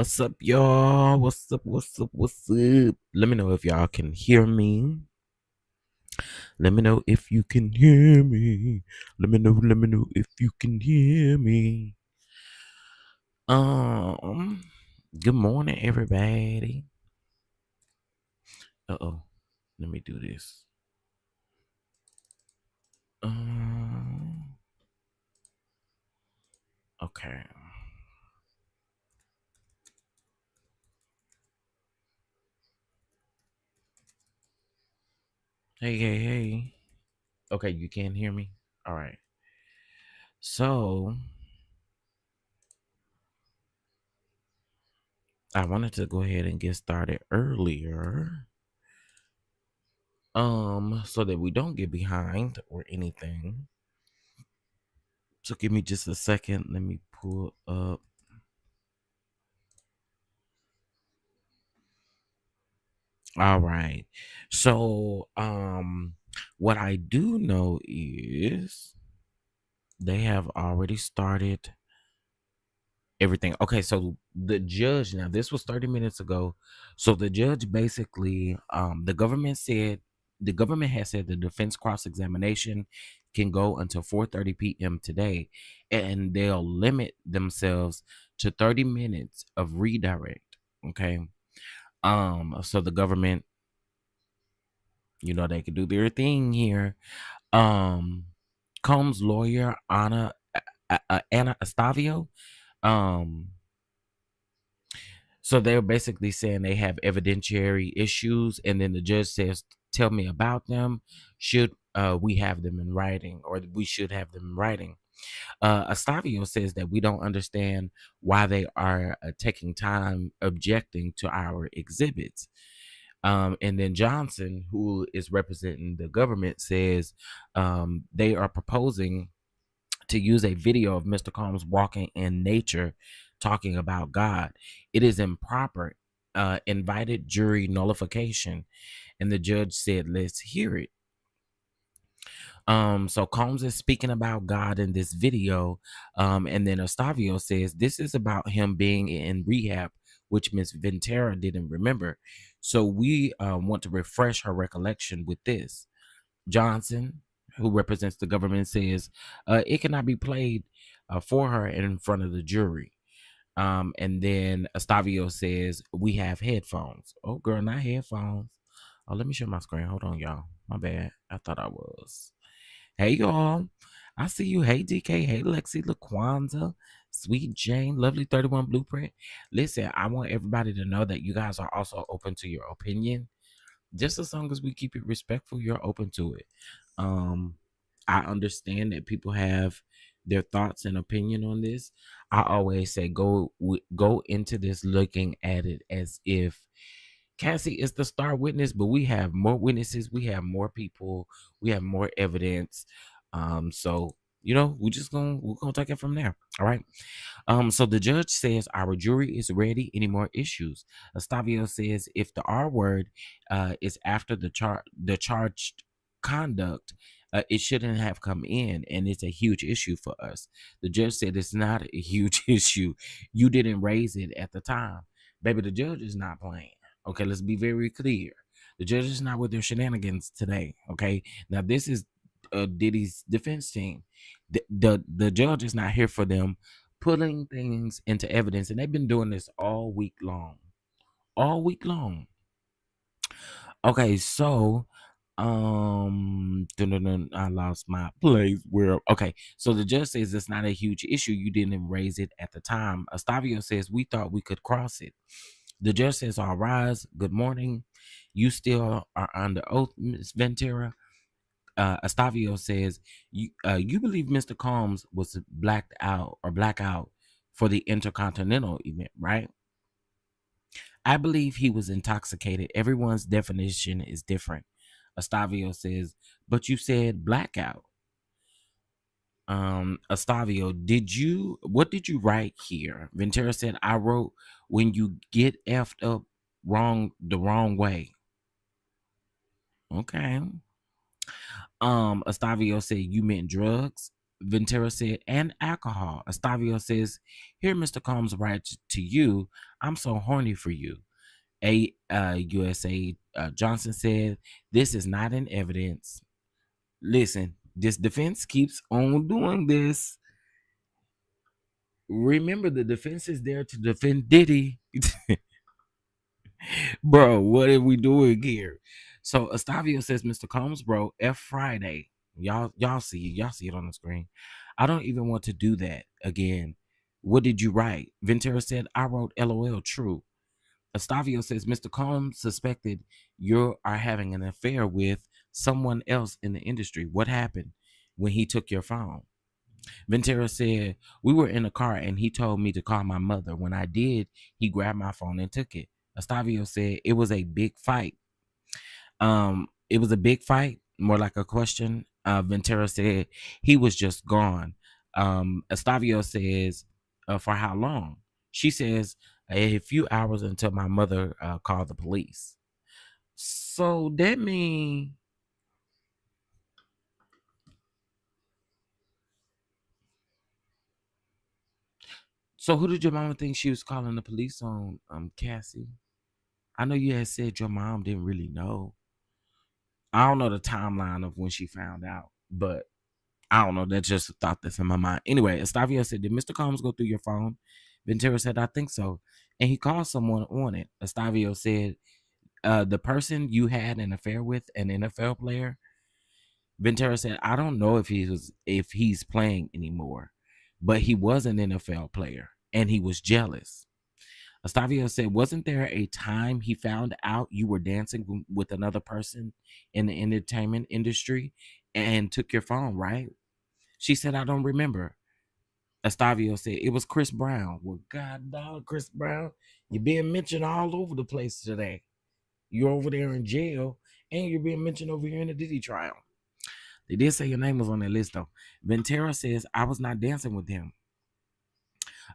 What's up, y'all? What's up? What's up? What's up? Let me know if y'all can hear me. Let me know if you can hear me. Let me know if you can hear me. Good morning, everybody. Uh-oh. Let me do this. Okay. Hey. Okay, you can't hear me? All right. So, I wanted to go ahead and get started earlier. So that we don't get behind or anything. So give me just a second. Let me pull up. All right. So, what I do know is they have already started everything. Okay, so the judge, now this was 30 minutes ago. So the judge basically, the government has said the defense cross-examination can go until 4:30 p.m. today, and they'll limit themselves to 30 minutes of redirect. Okay. So the government, they could do their thing here. Combs' lawyer, Anna Estavio, so they're basically saying they have evidentiary issues, and then the judge says, tell me about them. Should we have them in writing, or we should have them in writing? Estavio says that we don't understand why they are taking time objecting to our exhibits. And then Johnson, who is representing the government, says they are proposing to use a video of Mr. Combs walking in nature talking about God. It is improper, invited jury nullification. And the judge said, let's hear it. So Combs is speaking about God in this video. And then Estavio says this is about him being in rehab, which Miss Ventura didn't remember. So we want to refresh her recollection with this. Johnson, who represents the government, says it cannot be played for her in front of the jury. And then Estavio says we have headphones. Oh, girl, not headphones. Oh, let me share my screen. Hold on, y'all. My bad. I thought I was. Hey, y'all. I see you. Hey, DK. Hey, Lexi, LaQuanza, Sweet Jane, Lovely 31 Blueprint. Listen, I want everybody to know that you guys are also open to your opinion. Just as long as we keep it respectful, you're open to it. I understand that people have their thoughts and opinion on this. I always say go into this looking at it as if Cassie is the star witness, but we have more witnesses, we have more people, we have more evidence. So we're gonna take it from there. All right. So the judge says our jury is ready. Any more issues? Estavio says if the R word is after the charged conduct, it shouldn't have come in, and it's a huge issue for us. The judge said it's not a huge issue. You didn't raise it at the time, baby. The judge is not playing. Okay, let's be very clear. The judge is not with their shenanigans today. Okay, now this is Diddy's defense team. The judge is not here for them putting things into evidence, and they've been doing this all week long. Okay, so I lost my place where okay. So the judge says it's not a huge issue. You didn't raise it at the time. Estavio says we thought we could cross it. The judge says, all rise, good morning. You still are under oath, Ms. Ventura. Estavio says, you believe Mr. Combs was blacked out or blackout for the Intercontinental event, right? I believe he was intoxicated. Everyone's definition is different. Estavio says, but you said blackout. Estavio, what did you write here? Ventura said, I wrote when you get effed up the wrong way. Okay. Estavio said you meant drugs. Ventura said, and alcohol. Estavio says, here, Mr. Combs writes to you, I'm so horny for you. USA Johnson said, this is not in evidence. Listen, this defense keeps on doing this. Remember, the defense is there to defend Diddy. Bro, what are we doing here? So Estavio says, Mr. Combs, bro, F Friday. Y'all see it on the screen. I don't even want to do that again. What did you write? Ventura said, I wrote LOL true. Estavio says, Mr. Combs suspected you are having an affair with someone else in the industry. What happened when he took your phone? Ventura said, we were in a car and he told me to call my mother. When I did, he grabbed my phone and took it. Estavio said, it was a big fight. It was a big fight, more like a question. Ventura said, he was just gone. Estavio says, for how long? She says, a few hours until my mother called the police. So that means, so who did your mama think she was calling the police on, Cassie? I know you had said your mom didn't really know. I don't know the timeline of when she found out, but I don't know. That's just a thought that's in my mind. Anyway, Estavio said, did Mr. Combs go through your phone? Ventura said, I think so. And he called someone on it. Estavio said, the person you had an affair with, an NFL player. Ventura said, I don't know if he's playing anymore, but he was an NFL player and he was jealous. Estavio said, wasn't there a time he found out you were dancing with another person in the entertainment industry and took your phone, right? She said, I don't remember. Estavio said, it was Chris Brown. Well, God dog, Chris Brown, you're being mentioned all over the place today. You're over there in jail and you're being mentioned over here in the Diddy trial. They did say your name was on that list, though. Ventura says, I was not dancing with him.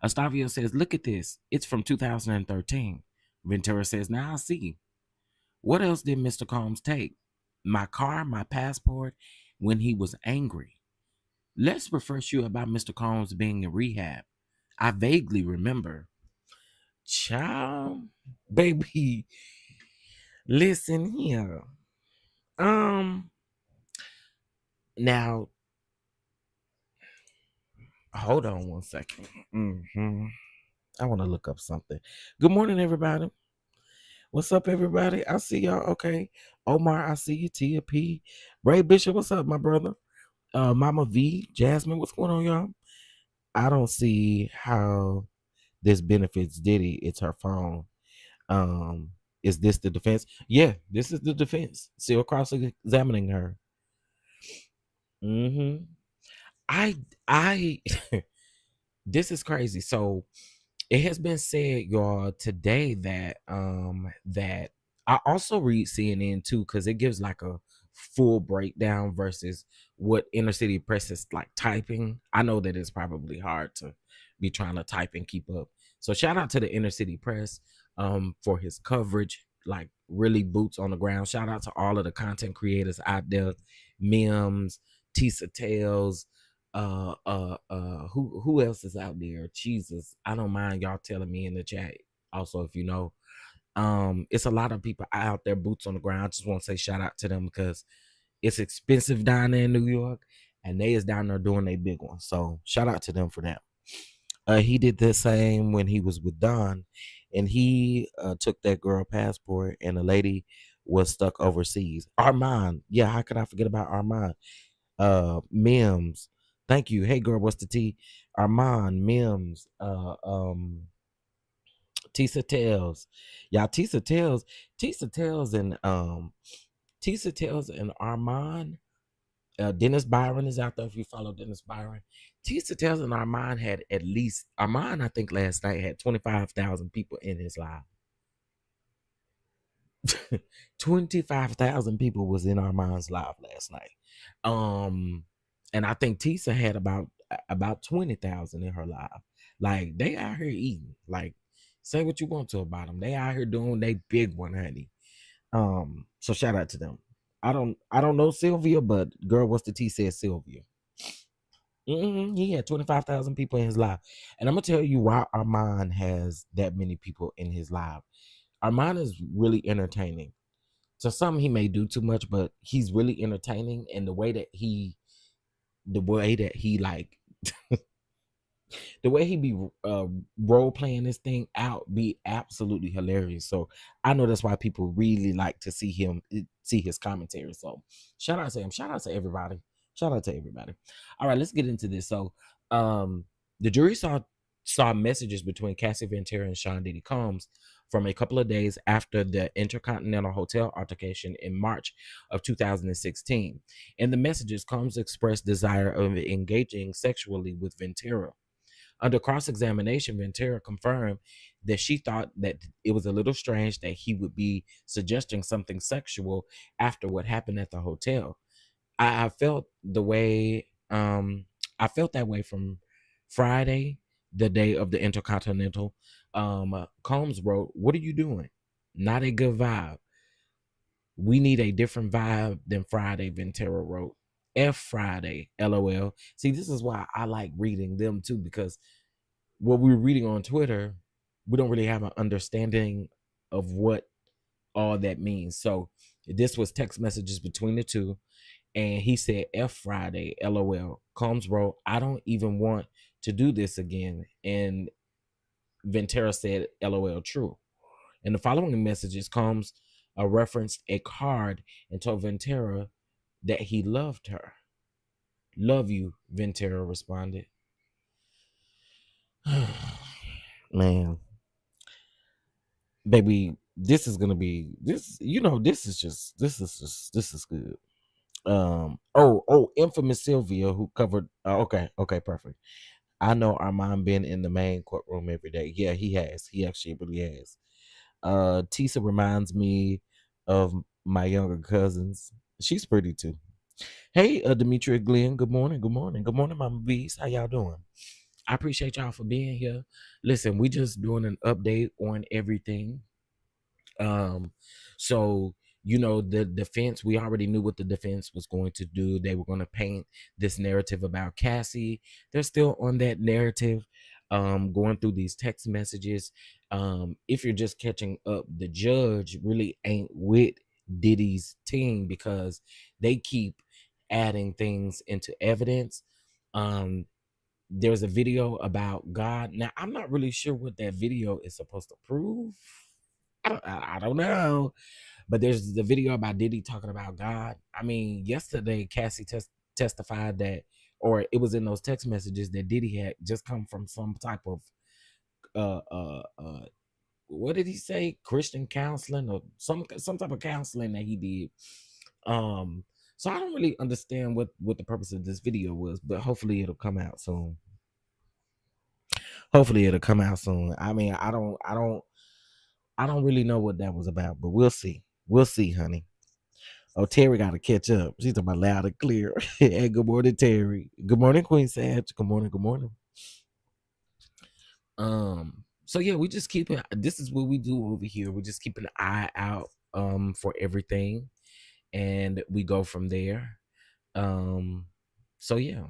Estavio says, look at this. It's from 2013. Ventura says, now I see. What else did Mr. Combs take? My car, my passport, when he was angry. Let's refresh you about Mr. Combs being in rehab. I vaguely remember. Child, baby, listen here. Now, hold on one second. I want to look up something. Good morning, everybody. What's up, everybody? I see y'all. Okay. Omar, I see you. Tia P. Ray Bishop, what's up, my brother? Mama V, Jasmine, what's going on, y'all? I don't see how this benefits Diddy. It's her phone. Is this the defense? Yeah, this is the defense. Still cross-examining her. Mm-hmm. I this is crazy. So it has been said, y'all, today that I also read CNN too, because it gives like a full breakdown versus what inner city press is like typing. I know that it's probably hard to be trying to type and keep up. So shout out to the inner city press for his coverage, like really boots on the ground. Shout out to all of the content creators out there, memes, Tisa Tales, who else is out there? Jesus, I don't mind y'all telling me in the chat also if you know. It's a lot of people out there, boots on the ground. I just want to say shout out to them because it's expensive down there in New York and they is down there doing a big one. So shout out to them for that. He did the same when he was with Don, and he took that girl passport, and the lady was stuck overseas. Armand, yeah, how could I forget about Armand? Mims, thank you. Hey girl, what's the tea? Armand, Mims, Tisa Tells, y'all. Tisa Tells, and Tisa Tells and Armand. Dennis Byron is out there. If you follow Dennis Byron, Tisa Tells and Armand had at least Armand, I think last night had 25,000 people in his live. 25,000 people was in Armand's live last night. And I think Tisa had about 20,000 in her live. Like, they out here eating. Like, say what you want to about them. They out here doing they big one, honey. So shout out to them. I don't know Sylvia, but girl, what's the T said Sylvia. He had 25,000 people in his live. And I'm gonna tell you why Armand has that many people in his live. Armand is really entertaining. So some he may do too much, but he's really entertaining, and the way that he like the way he be role playing this thing out be absolutely hilarious. So I know that's why people really like to see his commentary. So shout out to him. Shout out to everybody. Shout out to everybody. All right, let's get into this. So the jury saw messages between Cassie Ventura and Sean Diddy Combs from a couple of days after the Intercontinental Hotel altercation in March of 2016. In the messages, Combs expressed desire of engaging sexually with Ventura. Under cross-examination, Ventura confirmed that she thought that it was a little strange that he would be suggesting something sexual after what happened at the hotel. I felt the way I felt that way from Friday, the day of the Intercontinental. Combs wrote, "What are you doing? Not a good vibe. We need a different vibe than Friday," Ventura wrote. F Friday, LOL. See, this is why I like reading them too, because what we're reading on Twitter, we don't really have an understanding of what all that means. So this was text messages between the two, and he said F Friday, LOL. Combs wrote, "I don't even want to do this again," and Ventura said LOL true. In the following messages, Combs referenced a card and told Ventura that he loved her. "Love you," Ventura responded. Man, baby, this is gonna be this. This is good. Infamous Sylvia, who covered. Okay, perfect. I know Armand been in the main courtroom every day. Yeah, he has. He actually really has. Tisa reminds me of my younger cousins. She's pretty too. Hey, Demetria Glenn. Good morning. Good morning. Good morning, Mama Bees. How y'all doing? I appreciate y'all for being here. Listen, we just doing an update on everything. So the defense, we already knew what the defense was going to do. They were going to paint this narrative about Cassie. They're still on that narrative, going through these text messages. If you're just catching up, the judge really ain't with Diddy's team because they keep adding things into evidence. There's a video about God. Now, I'm not really sure what that video is supposed to prove. I don't know. But there's the video about Diddy talking about God. I mean, yesterday Cassie testified that, or it was in those text messages, that Diddy had just come from some type of what did he say? Christian counseling or some type of counseling that he did. So I don't really understand what the purpose of this video was, but hopefully it'll come out soon. I mean, I don't really know what that was about, but we'll see. We'll see, honey. Oh, Terry got to catch up. She's talking about loud and clear. Hey, good morning, Terry. Good morning, Queen Sag. Good morning. Good morning. So yeah, we just keep it. This is what we do over here. We just keep an eye out for everything, and we go from there. So yeah.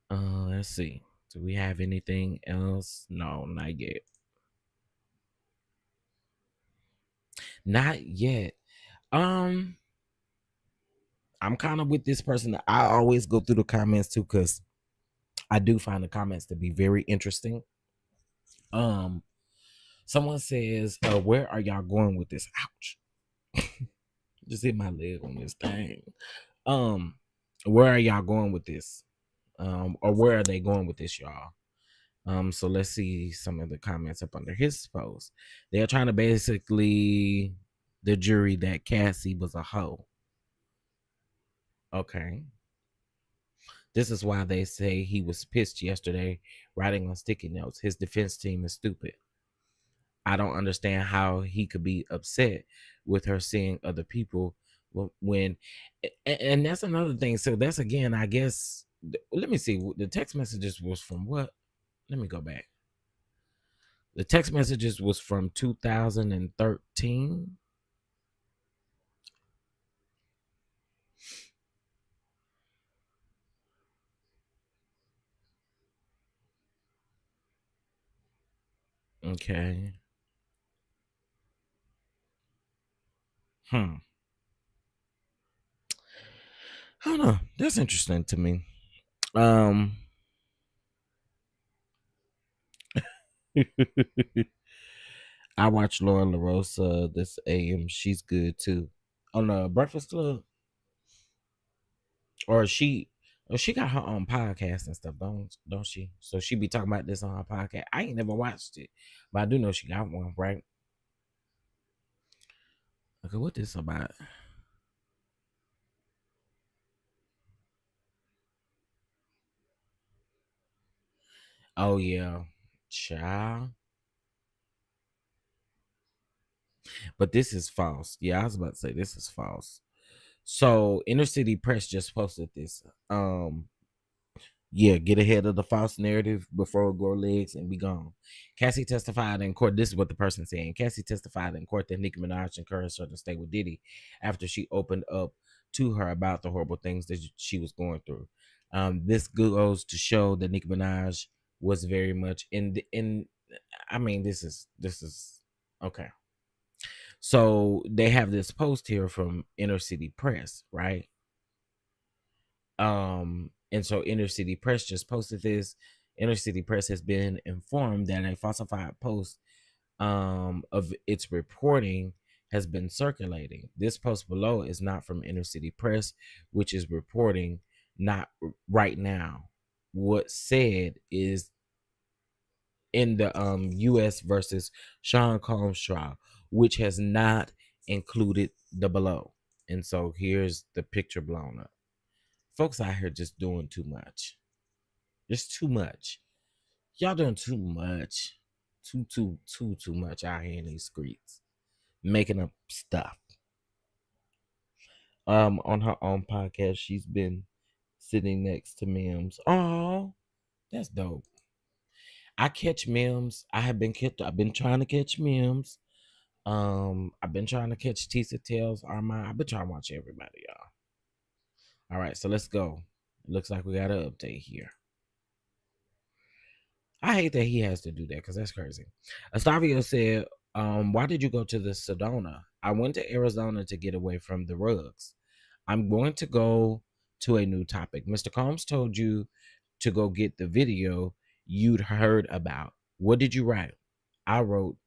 Let's see. Do we have anything else? No, not yet. Not yet. I'm kind of with this person. I always go through the comments too, because I do find the comments to be very interesting. So Someone says, where are y'all going with this? Ouch. Just hit my leg on this thing. Where are y'all going with this? Or where are they going with this, y'all? So let's see some of the comments up under his post. They're trying to basically the jury that Cassie was a hoe. Okay. This is why they say he was pissed yesterday, writing on sticky notes. His defense team is stupid. I don't understand how he could be upset with her seeing other people when, and that's another thing. So that's again, I guess. Let me see. The text messages was from what? Let me go back. The text messages was from 2013. Okay. I don't know. That's interesting to me. Um I watch Laura LaRosa this AM. She's good too. On the Breakfast Club. Or she got her own podcast and stuff, don't she? So she be talking about this on her podcast. I ain't never watched it, but I do know she got one, right? Okay, what this about? Oh yeah, child. But this is false. Yeah, I was about to say this is false. So Inner City Press just posted this. Yeah, get ahead of the false narrative before it grow legs and be gone. Cassie testified in court. This is what the person saying. Cassie testified in court that Nicki Minaj encouraged her to stay with Diddy after she opened up to her about the horrible things that she was going through. This goes to show that Nicki Minaj was very much in. I mean, this is okay. So they have this post here from Inner City Press, right? And so Inner City Press just posted this. Inner City Press has been informed that a falsified post of its reporting has been circulating. This post below is not from Inner City Press, which is reporting not right now. What's said is in the US versus Sean Combs trial, which has not included the below. And so here's the picture blown up. Folks out here just doing too much. Just too much. Y'all doing too much. Too much out here in these streets. Making up stuff. On her own podcast, she's been sitting next to Mims. Oh, that's dope. I catch Mims. I've been trying to catch Mims. I've been trying to catch Tisa Tales, Armand. I've been trying to watch everybody, y'all. All right, so let's go. It looks like we got an update here. I hate that he has to do that because that's crazy. Estavio said, why did you go to the Sedona? I went to Arizona to get away from the rugs. I'm going to go to a new topic. Mr. Combs told you to go get the video you'd heard about. What did you write? I wrote,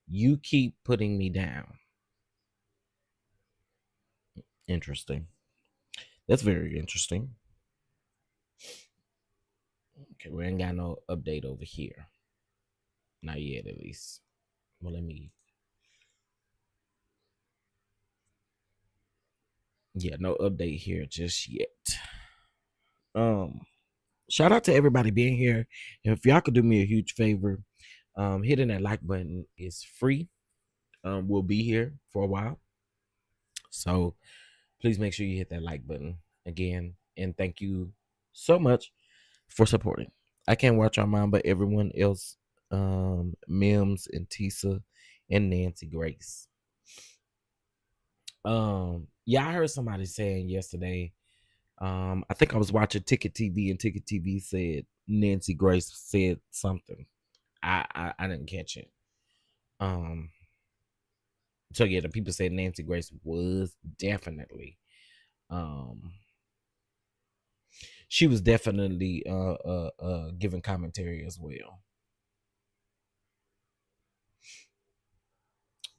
you keep putting me down. Interesting. That's very interesting. Okay, we ain't got no update over here. Not yet, at least. Well, let me. Yeah, no update here just yet. Um, Shout out to everybody being here. And if y'all could do me a huge favor, hitting that like button is free. We'll be here for a while. So please make sure you hit that like button again. And thank you so much for supporting. I can't watch our mom, but everyone else, Mims and Tisa and Nancy Grace. Yeah, I heard somebody saying yesterday. I think I was watching Ticket TV, and Ticket TV said Nancy Grace said something. I didn't catch it. Um, so yeah, the people said Nancy Grace was definitely um she was definitely giving commentary as well.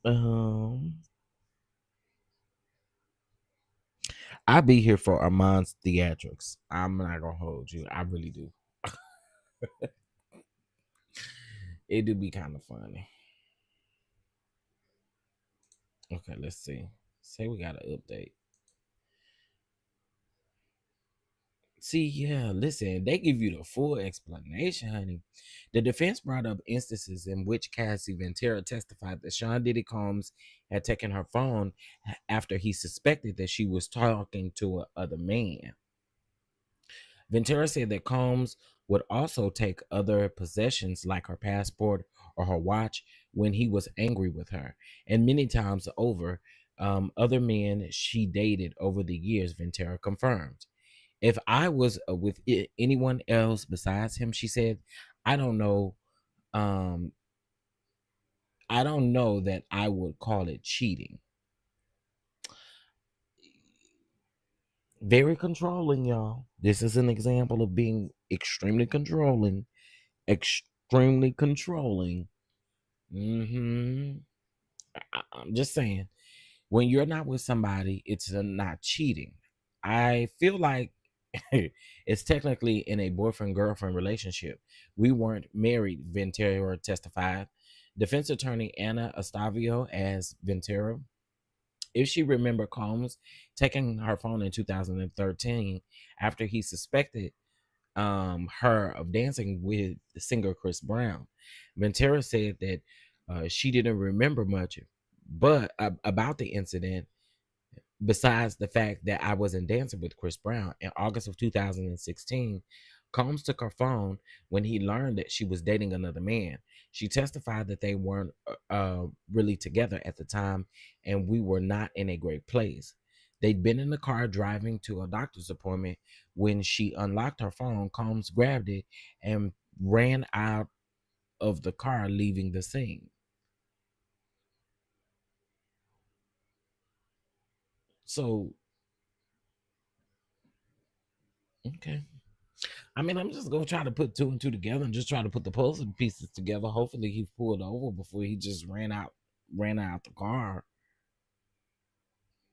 Um, I be here for Armand's theatrics. I'm not gonna hold you. I really do. It do be kind of funny. Okay, let's see. Say we got an update. See, yeah, listen, they give you the full explanation, honey. The defense brought up instances in which Cassie Ventura testified that Sean Diddy Combs had taken her phone after he suspected that she was talking to a other man. Ventura said that Combs would also take other possessions like her passport or her watch when he was angry with her, and many times over, other men she dated over the years, Ventura confirmed. If I was with anyone else besides him, she said, I don't know. Um, I don't know that I would call it cheating. Very controlling, y'all. This is an example of being extremely controlling. Extremely controlling. Hmm. I'm just saying, when you're not with somebody, it's not cheating. I feel like it's technically in a boyfriend girlfriend relationship. We weren't married, Ventura testified. Defense attorney Anna Estavio asked Ventura if she remembered Combs taking her phone in 2013 after he suspected her of dancing with the singer Chris Brown. Ventura said that she didn't remember much, but about the incident, besides the fact that I wasn't dancing with Chris Brown. In August of 2016, Combs took her phone when he learned that she was dating another man. She testified that they weren't really together at the time, and we were not in a great place. They'd been in the car driving to a doctor's appointment when she unlocked her phone. Combs grabbed it and ran out of the car, leaving the scene. So, okay. I mean, I'm just gonna try to put two and two together and just try to put the puzzle pieces together. Hopefully, he pulled over before he just ran out the car,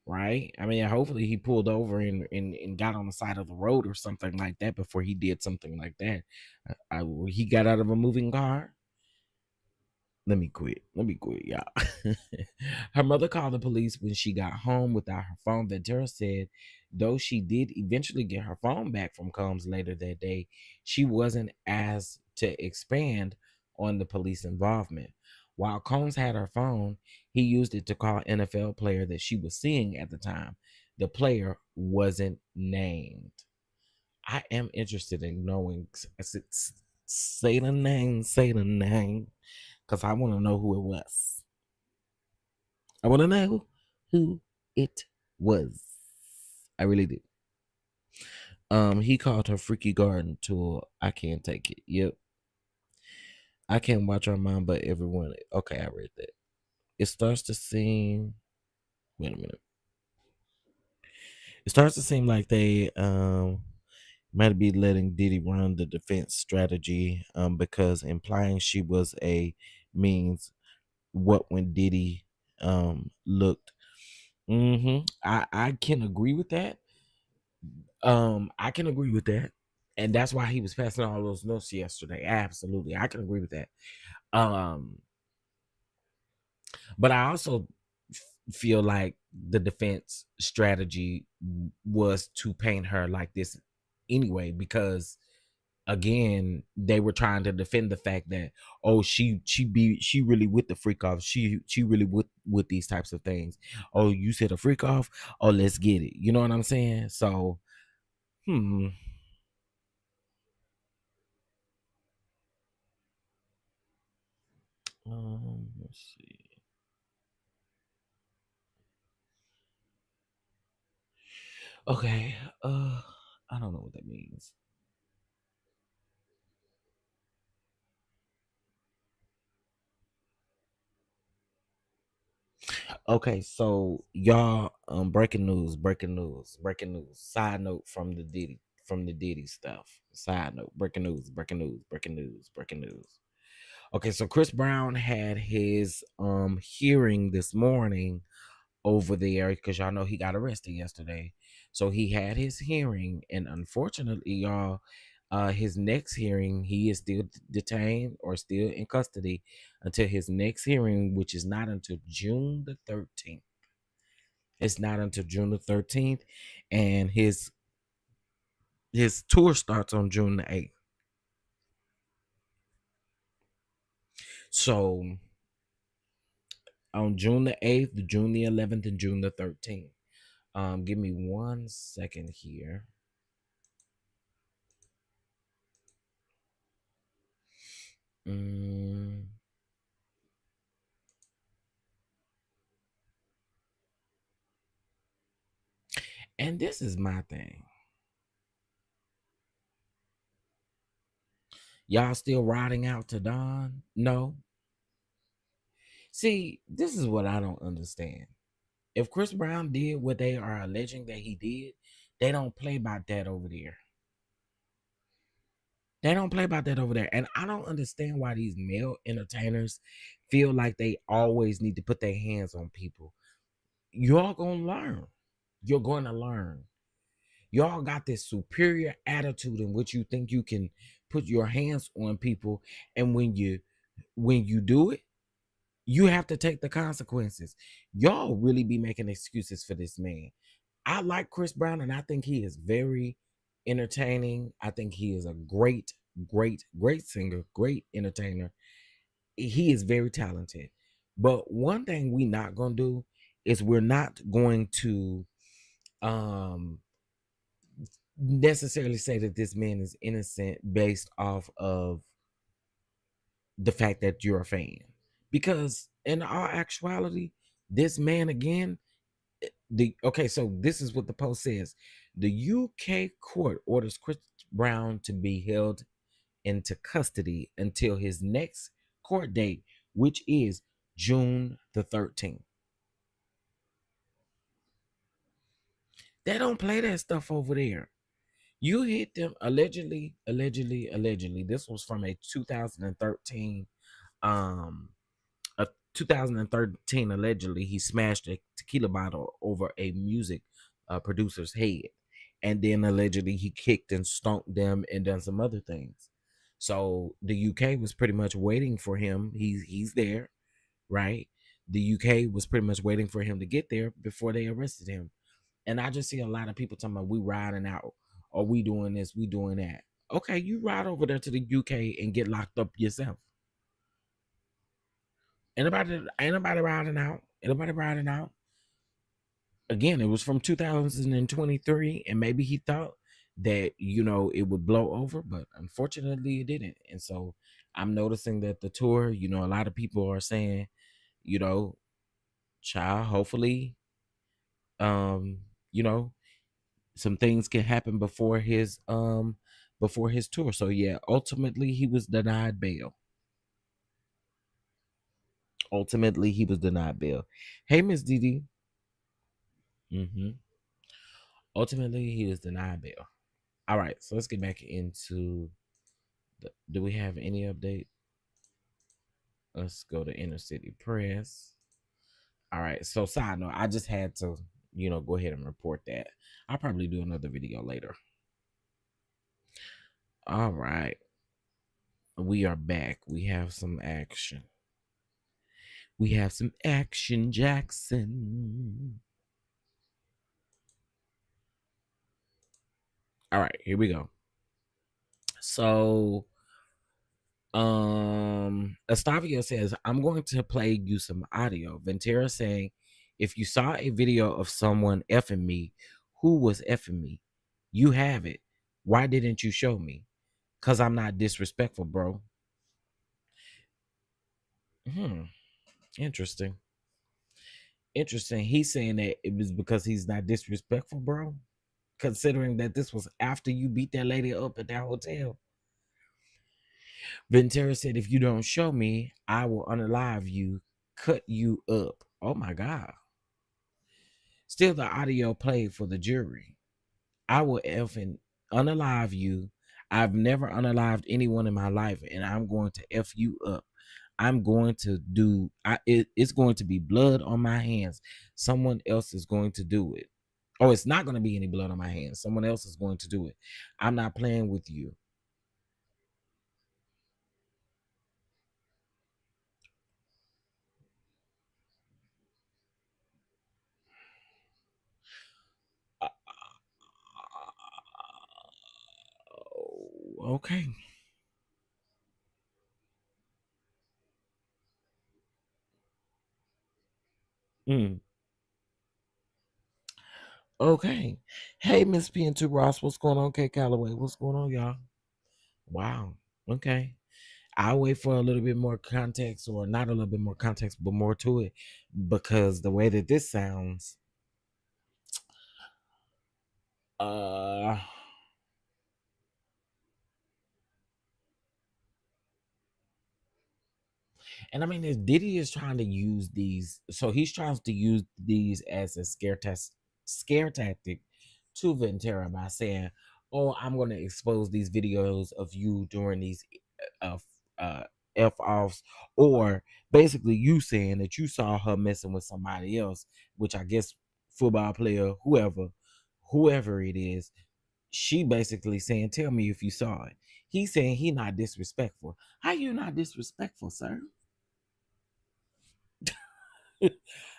right? I mean, hopefully he pulled over and got on the side of the road or something like that before he did something like that. He got out of a moving car. Let me quit. Let me quit, y'all. Her mother called the police when she got home without her phone. Ventura said, though she did eventually get her phone back from Combs later that day, she wasn't asked to expand on the police involvement. While Combs had her phone, he used it to call an NFL player that she was seeing at the time. The player wasn't named. I am interested in knowing. Say the name. Say the name, because I want to know who it was. I want to know who it was. I really do. He called her Freaky Garden tool. I can't take it. Yep. I can't watch her mom, but everyone. Okay, I read that. It starts to seem. Wait a minute. It starts to seem like they might be letting Diddy run the defense strategy because implying she was a means what when Diddy looked. I can agree with that. I can agree with that. And that's why he was passing all those notes yesterday. Absolutely. I can agree with that. Um, but I also feel like the defense strategy was to paint her like this anyway, because again, they were trying to defend the fact that, oh, she really with the freak off, she really with these types of things. Oh, you said a freak off, oh, let's get it, you know what I'm saying? So hmm let's see. Okay, I don't know what that means. Okay, so y'all, breaking news. Side note from the Diddy stuff. Side note, breaking news. Okay, so Chris Brown had his hearing this morning over there because y'all know he got arrested yesterday. So he had his hearing, and unfortunately, y'all, his next hearing, he is still detained or still in custody until his next hearing, which is not until June the 13th. It's not until June the 13th, and his tour starts on June the 8th. So on June the 8th, June the 11th, and June the 13th. Give me 1 second here. Mm. And this is my thing. Y'all still riding out to Don? No. See, this is what I don't understand. If Chris Brown did what they are alleging that he did, they don't play about that over there. They don't play about that over there. And I don't understand why these male entertainers feel like they always need to put their hands on people. Y'all gonna learn. You're going to learn. Y'all got this superior attitude in which you think you can put your hands on people, and when you do it, you have to take the consequences. Y'all really be making excuses for this man. I like Chris Brown, and I think he is very entertaining. I think he is a great, great, great singer, great entertainer. He is very talented. But one thing we not gonna do is we're not going to um necessarily say that this man is innocent based off of the fact that you're a fan, because in all actuality, this man again, so this is what the post says: the UK court orders Chris Brown to be held into custody until his next court date, which is June the 13th. They don't play that stuff over there. You hit them allegedly. This was from a 2013, a 2013 allegedly he smashed a tequila bottle over a music producer's head, and then allegedly he kicked and stomped them and done some other things. So the UK was pretty much waiting for him. He's there, right? The UK was pretty much waiting for him to get there before they arrested him. And I just see a lot of people talking about we riding out, or we doing this, we doing that. Okay, you ride over there to the UK and get locked up yourself. Ain't nobody riding out. Anybody riding out. Again, it was from 2023, and maybe he thought that it would blow over, but unfortunately it didn't. And so I'm noticing that the tour, a lot of people are saying, you know, child, hopefully, um, you know, some things can happen before his tour. So yeah, ultimately he was denied bail. Ultimately he was denied bail. Hey, Miss Didi. Mm-hmm. Ultimately he was denied bail. All right, so let's get back into do we have any update? Let's go to Inner City Press. All right, so side note, I just had to go ahead and report that. I'll probably do another video later. All right, we are back. We have some action. Jackson. All right, here we go. So Estavio says, I'm going to play you some audio. Ventura saying, if you saw a video of someone effing me, who was effing me? You have it. Why didn't you show me? Because I'm not disrespectful, bro. Interesting. He's saying that it was because he's not disrespectful, bro. Considering that this was after you beat that lady up at that hotel. Ventura said, if you don't show me, I will unalive you, cut you up. Oh my God. Still the audio played for the jury. I will effing unalive you. I've never unalived anyone in my life, and I'm going to F you up. I'm going to do. It's going to be blood on my hands. Someone else is going to do it. Oh, it's not going to be any blood on my hands. Someone else is going to do it. I'm not playing with you. Uh, okay. Mm, okay. Hey, Miss P and 2 Ross, what's going on? Okay, Calloway, what's going on, y'all? Wow. Okay. I'll wait for a little bit more context, or not a little bit more context, but more to it, because the way that this sounds, uh, and I mean, if Diddy is trying to use these, so he's trying to use these as a scare tactic to Ventura by saying, "Oh, I'm going to expose these videos of you during these uh, uh, f offs," or basically you saying that you saw her messing with somebody else, which I guess football player, whoever it is. She basically saying, "Tell me if you saw it." He's saying he not disrespectful. How you not disrespectful, sir?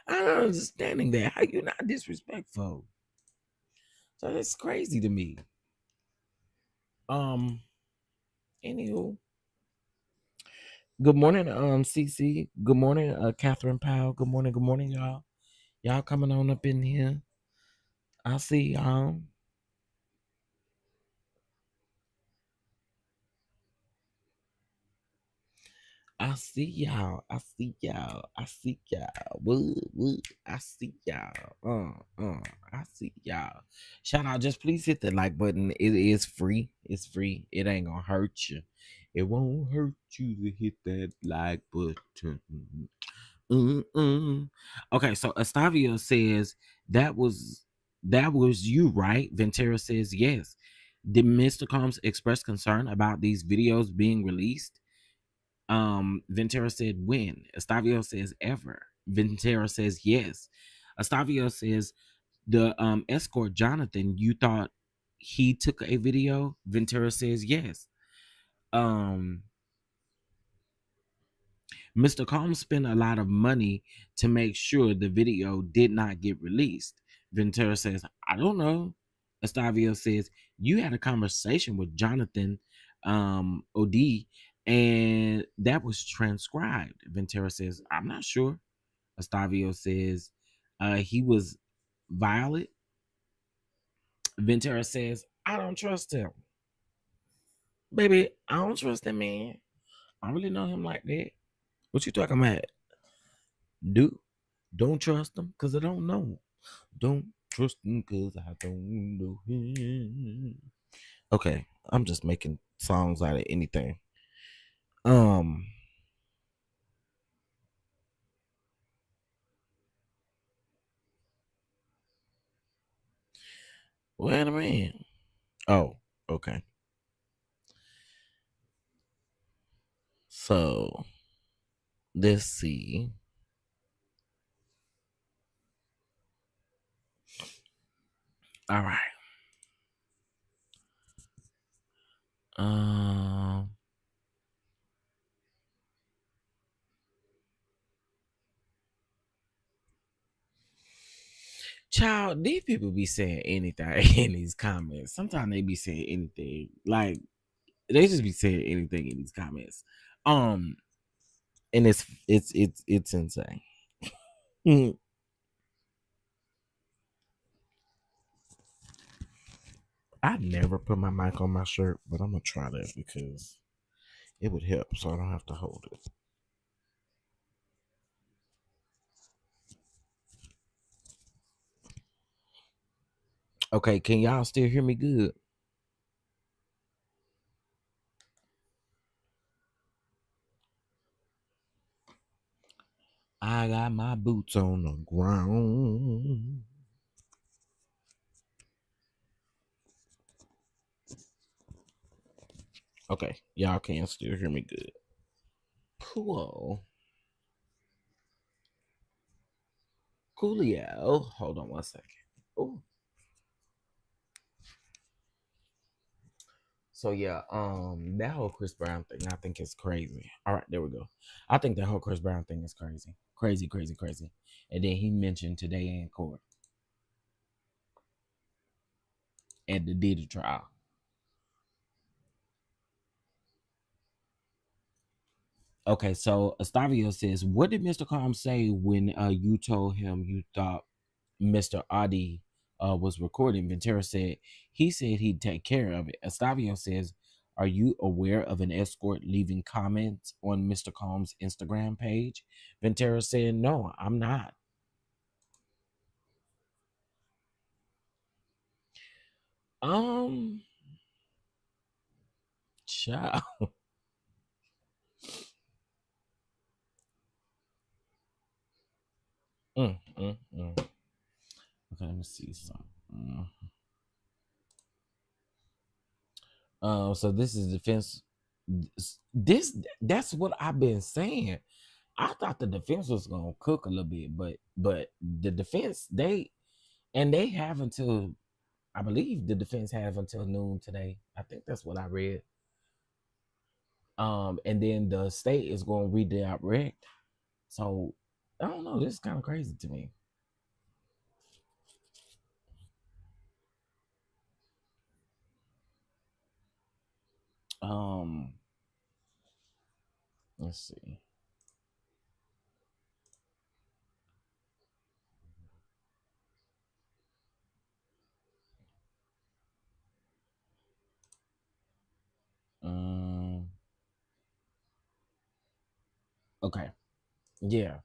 I'm not understanding that. How you not disrespectful? So that's crazy to me. Um, anywho, good morning, CC. Good morning, Catherine Powell. Good morning, y'all. Y'all coming on up in here. I see y'all. I see y'all. I see y'all. I see y'all. What? I see y'all. I see y'all. Shout out. Just please hit the like button. It is free. It's free. It ain't gonna hurt you. It won't hurt you to hit that like button. Okay, so Estavio says that was you, right? Ventura says yes. Did Mr. Combs express concern about these videos being released? Ventura said when. Estavio says ever. Ventura says yes. Estavio says the escort Jonathan, you thought he took a video? Ventura says yes. Um Mr. Combs spent a lot of money to make sure the video did not get released. Ventura says, I don't know. Estavio says, you had a conversation with Jonathan OD and that was transcribed. Ventura says, I'm not sure. Estavio says, he was violent. Ventura says, I don't trust him. Baby, I don't trust that man. I don't really know him like that. What you talking about? Do don't trust him because I don't know. Don't trust him because I don't know him. Okay, I'm just making songs out of anything. Um, wait a minute. Oh, okay. So let's see. All right. Um, child, these people be saying anything in these comments. Sometimes they be saying anything. Like they just be saying anything in these comments. Um, and it's insane. I never put my mic on my shirt, but I'm gonna try that because it would help, so I don't have to hold it. Okay, can y'all still hear me good? I got my boots on the ground. Okay, y'all can still hear me good. Cool. Coolio. Hold on one second. Oh. So yeah, that whole Chris Brown thing, I think is crazy. All right, there we go. I think that whole Chris Brown thing is crazy, crazy, crazy, crazy. And then he mentioned today in court at the Diddy trial. Okay, so Estavio says, "What did Mr. Calm say when you told him you thought Mr. Adi was recording?" Ventura said, "He said he'd take care of it." Estavio says, "Are you aware of an escort leaving comments on Mr. Calm's Instagram page?" Ventura said, "No, I'm not." Um, Child. Okay, let me see something. So this is defense. This that's what I've been saying. I thought the defense was gonna cook a little bit, but the defense they have until, I believe the defense have until noon today. I think that's what I read. And then the state is gonna redirect. So I don't know. This is kind of crazy to me. Um, let's see. Um, okay, yeah.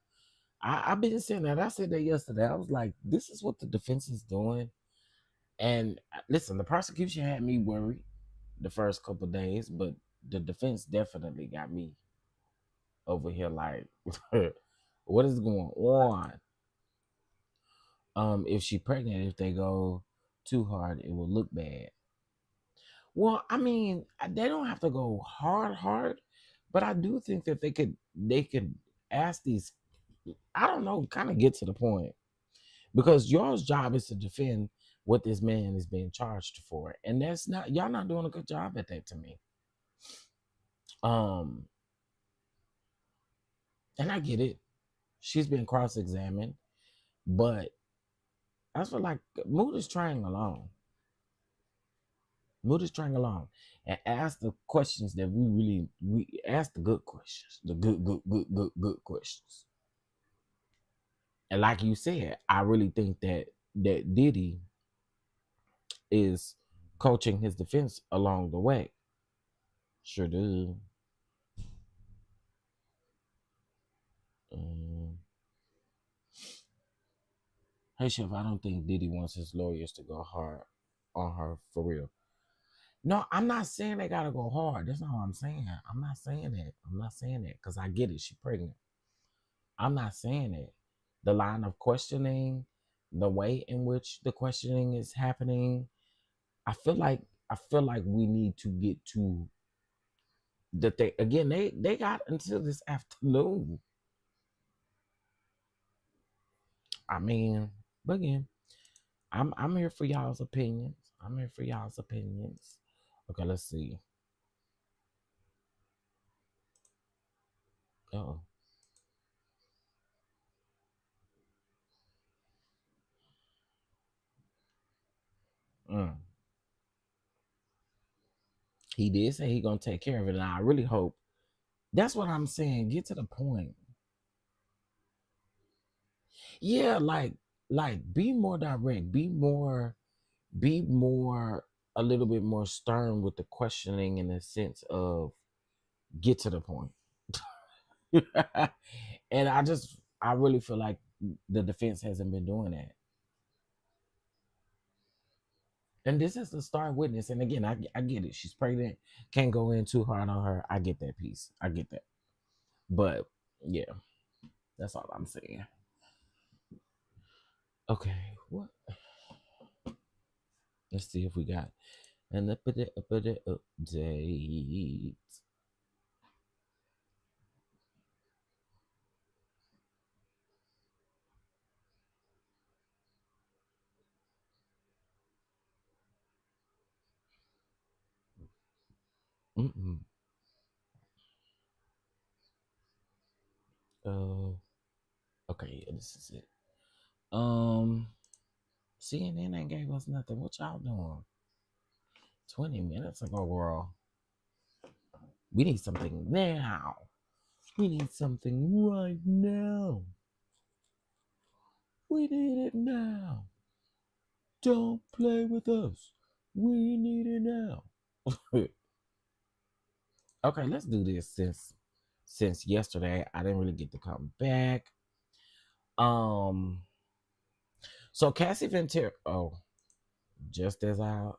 I've been saying that. I said that yesterday. I was like, this is what the defense is doing. And listen, the prosecution had me worried the first couple of days, but the defense definitely got me over here like, what is going on? If she pregnant, if they go too hard, it will look bad. Well, I mean, they don't have to go hard, but I do think that they could ask these. I don't know, kind of get to the point, because yours job is to defend what this man is being charged for, and that's not, y'all not doing a good job at that to me. Um, and I get it. She's been cross-examined, but I feel like Mood is trying along. Mood is trying along, and ask the questions that we ask, the good questions, the good questions. And like you said, I really think that Diddy is coaching his defense along the way. Sure do. Um, hey Chef, I don't think Diddy wants his lawyers to go hard on her for real. No, I'm not saying they gotta go hard. That's not what I'm saying. I'm not saying that. I'm not saying that because I get it. She's pregnant. I'm not saying it. The line of questioning, the way in which the questioning is happening, I feel like we need to get to the thing again. They got until this afternoon. I mean, but again, I'm here for y'all's opinions. I'm here for y'all's opinions. Okay, let's see. Oh, mm. He did say he gonna take care of it, and I really hope. That's what I'm saying. Get to the point. Yeah, like be more direct. Be more a little bit more stern with the questioning, in the sense of get to the point. And I really feel like the defense hasn't been doing that. And this is the star witness. And again, I get it. She's pregnant. Can't go in too hard on her. I get that piece. I get that. But yeah, that's all I'm saying. Okay, what? Let's see if we got an update. Mm-mm. Uh, okay, yeah, this is it. CNN ain't gave us nothing. What y'all doing? 20 minutes ago, girl. We need something now. We need something right now. We need it now. Don't play with us. We need it now. Okay, let's do this since yesterday I didn't really get to come back. Um so Cassie Ventura, just as I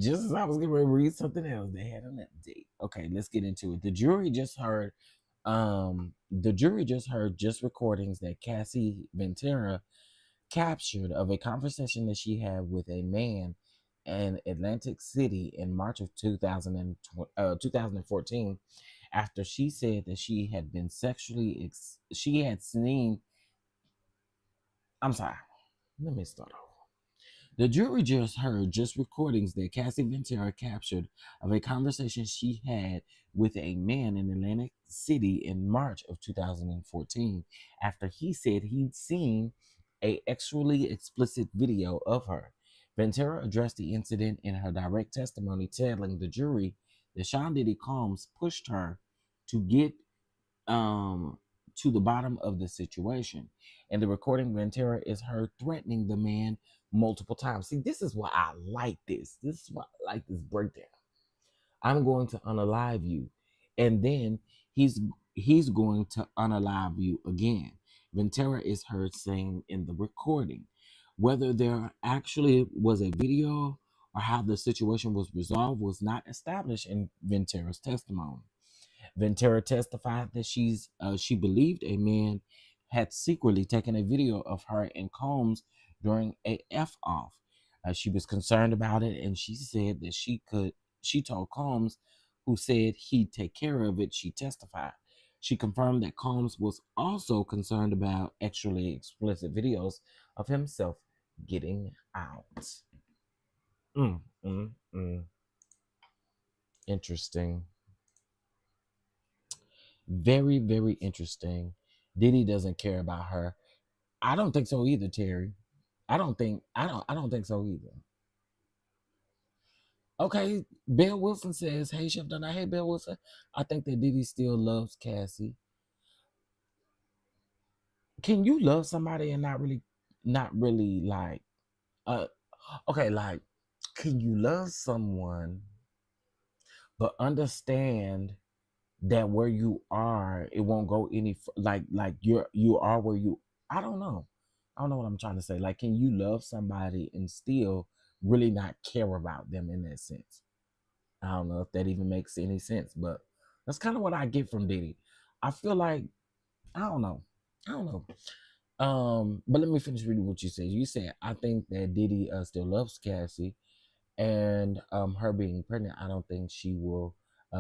just as I was getting ready to read something else, they had an update. Okay, let's get into it. The jury just heard just recordings that Cassie Ventura captured of a conversation that she had with a man in Atlantic City in March of 2014 after she said that she had been she had seen. I'm sorry, let me start over. The jury just heard just recordings that Cassie Ventura captured of a conversation she had with a man in Atlantic City in March of 2014 after he said he'd seen a sexually explicit video of her. Ventura addressed the incident in her direct testimony, telling the jury that Sean Diddy Combs pushed her to get to the bottom of the situation. And the recording Ventura is her threatening the man multiple times. See, this is why I like this. This is why I like this breakdown. I'm going to unalive you. And then he's going to unalive you again. Ventura is heard saying in the recording. Whether there actually was a video or how the situation was resolved was not established in Ventura's testimony. Ventura testified that she believed a man had secretly taken a video of her and Combs during a F off. She was concerned about it, and she said that She told Combs, who said he'd take care of it. She testified. She confirmed that Combs was also concerned about sexually explicit videos of himself getting out. Mm, mm, mm. Interesting. Very, very interesting. Diddy doesn't care about her. I don't think so either, Terry. I don't think so either. Okay, Bill Wilson says, "Hey, Chef Donna. Hey, Bill Wilson. I think that Diddy still loves Cassie. Can you love somebody and not really like, uh, okay, like, can you love someone but understand that where you are, it won't go like you are where you. I don't know. I don't know what I'm trying to say. Like, can you love somebody and still really not care about them in that sense? I don't know if that even makes any sense, but that's kind of what I get from Diddy. I feel like I don't know. I don't know. But let me finish reading what you said. You said I think that Diddy still loves Cassie, and her being pregnant, I don't think she will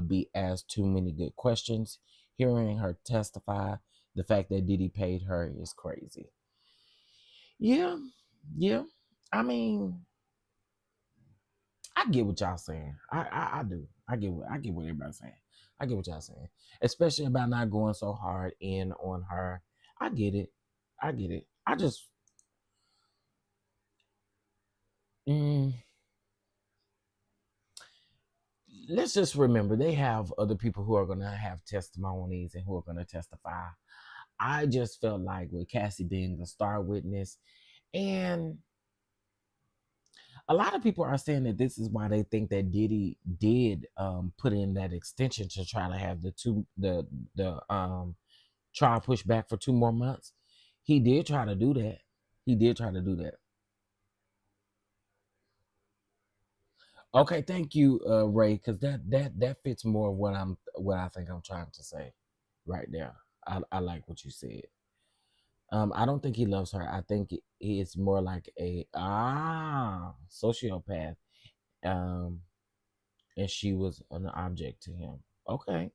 be asked too many good questions. Hearing her testify, the fact that Diddy paid her is crazy. Yeah, yeah. I mean, I get what y'all saying. I do. I get what everybody's saying. I get what y'all saying, especially about not going so hard in on her. I get it. I get it. I just mm, let's just remember they have other people who are gonna have testimonies and who are gonna testify. I just felt like with Cassie being the star witness, and a lot of people are saying that this is why they think that Diddy did put in that extension to try to have the trial pushed back for 2 more months. He did try to do that. He did try to do that. Okay, thank you, Ray, because that fits more what I think I'm trying to say right there. I like what you said. I don't think he loves her. I think it's more like a sociopath. Um, and she was an object to him. Okay,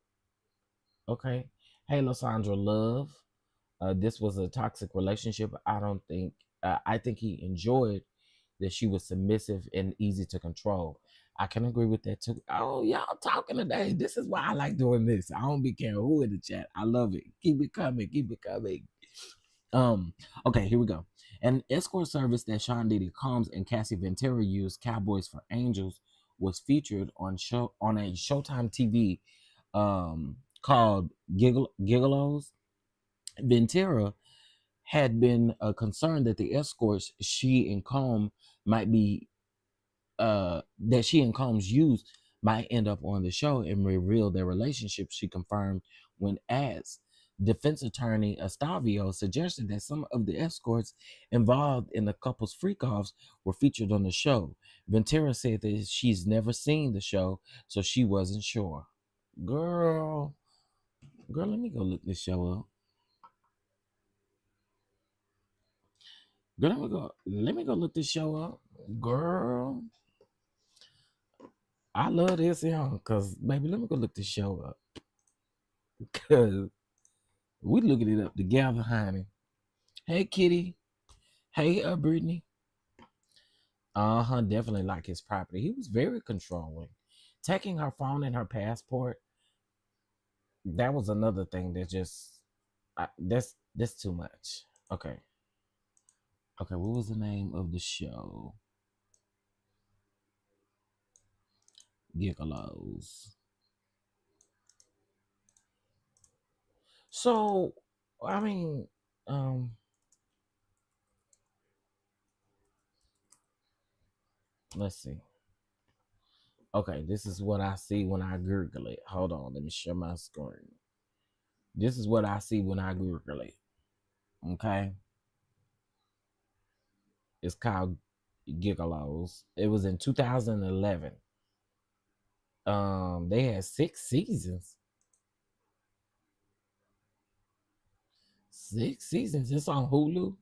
okay. Hey, Lysandra Love. This was a toxic relationship. I don't think. I think he enjoyed that she was submissive and easy to control. I can agree with that too. Oh, y'all talking today. This is why I like doing this. I don't be caring who in the chat. I love it. Keep it coming. Keep it coming. Um, okay, here we go. An escort service that Sean Diddy Combs and Cassie Ventura used, Cowboys for Angels, was featured on a Showtime TV called Gigolos. Ventura had been concerned that the escorts she and Combs might be that she and Combs used might end up on the show and reveal their relationship. She confirmed when asked. Defense attorney Estavio suggested that some of the escorts involved in the couple's freak-offs were featured on the show. Ventura said that she's never seen the show, so she wasn't sure. Girl, let me go look this show up. Girl, let me go look this show up. Girl, I love this song, cause baby, let me go look this show up. Cause we looking it up together, honey. Hey, Kitty. Hey, Brittany. Definitely like his property. He was very controlling. Taking her phone and her passport. That was another thing that just that's too much. Okay. Okay, what was the name of the show? Gigolos. So, I mean, let's see. Okay, this is what I see when I Google it. Hold on, let me share my screen. This is what I see when I Google it. Okay. It's called Gigolos. It was in 2011. They had 6 seasons. 6 seasons. It's on Hulu.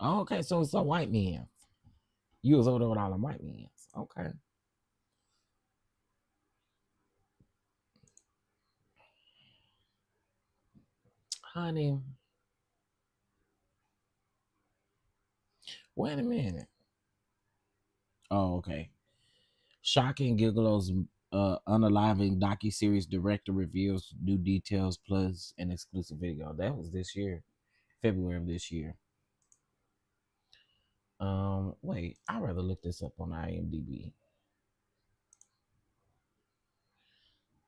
Oh, okay, so it's a white man. You was over there with all the white men. Okay. Honey, wait a minute. Oh, okay. Shocking Gigolos unaliving docu-series director reveals new details plus an exclusive video. That was this year, February of this year. Wait, I'd rather look this up on IMDb.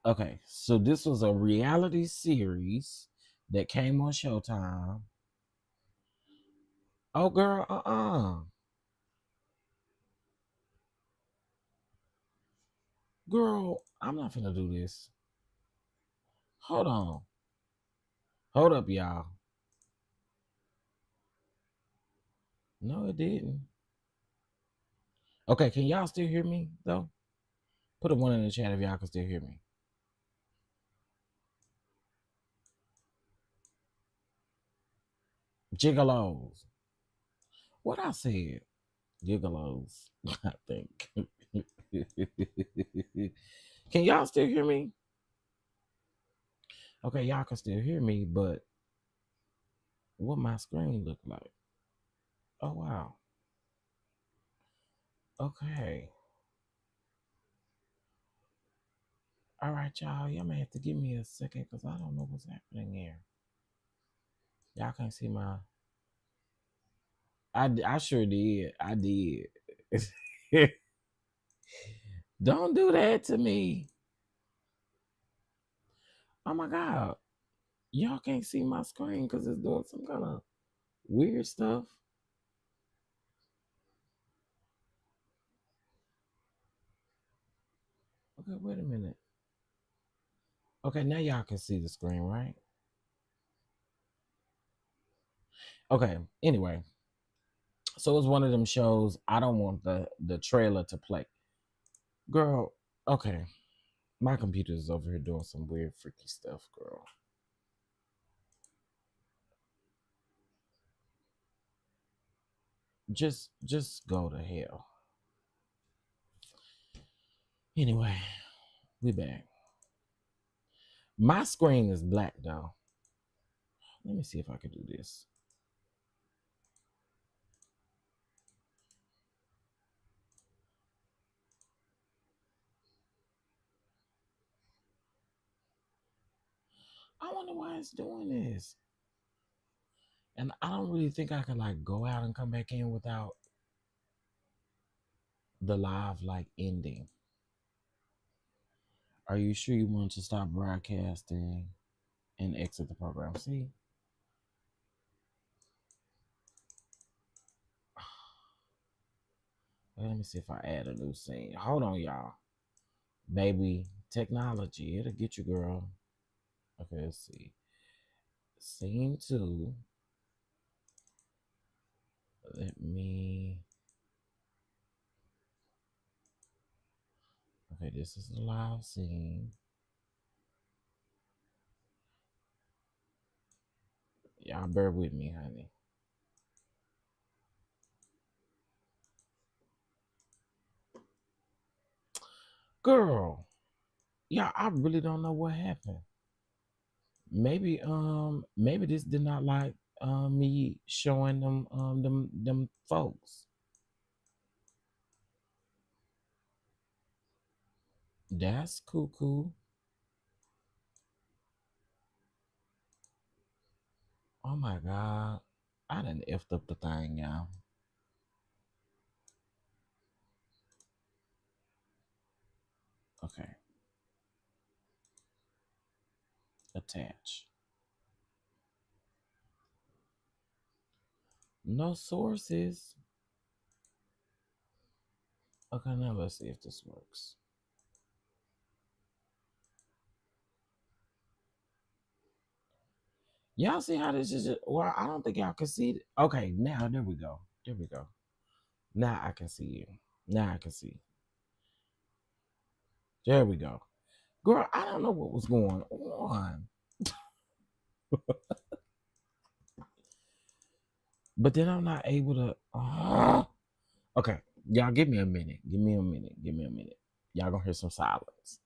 Okay, so this was a reality series that came on Showtime. Oh, girl, girl, I'm not finna do this. Hold on, hold up, y'all. No, it didn't. Okay, can y'all still hear me though? Put a 1 in the chat if y'all can still hear me. Gigolos. What I said? Gigolos. I think. Can y'all still hear me? Okay, y'all can still hear me, but what my screen look like? Oh wow. Okay. All right, y'all. Y'all may have to give me a second because I don't know what's happening here. Y'all can't see my. I sure did. I did. Don't do that to me. Oh my god. Y'all can't see my screen because it's doing some kind of weird stuff. Okay, wait a minute. Okay, now y'all can see the screen, right? Okay, anyway. So it's one of them shows. I don't want the trailer to play. Girl, okay. My computer is over here doing some weird freaky stuff, girl. Just go to hell. Anyway, we back. My screen is black though. Let me see if I can do this. I wonder why it's doing this. And I don't really think I can like go out and come back in without the live like ending. Are you sure you want to stop broadcasting and exit the program? See? Let me see if I add a new scene. Hold on, y'all. Baby, technology, it'll get you, girl. Okay, let's see. Scene 2. Let me. Okay, this is the live scene. Y'all bear with me, honey. Girl, yeah, I really don't know what happened. Maybe this did not like me showing them them folks. That's cool. Oh my god. I done effed up the thing, y'all. Okay. Attach. No sources. Okay, now let's see if this works. Y'all see how this is? Well, I don't think y'all can see it. Okay, now there we go. There we go. Now I can see you. Now I can see. There we go. Girl, I don't know what was going on. But then I'm not able to. Okay, y'all give me a minute. Give me a minute. Y'all gonna hear some silence.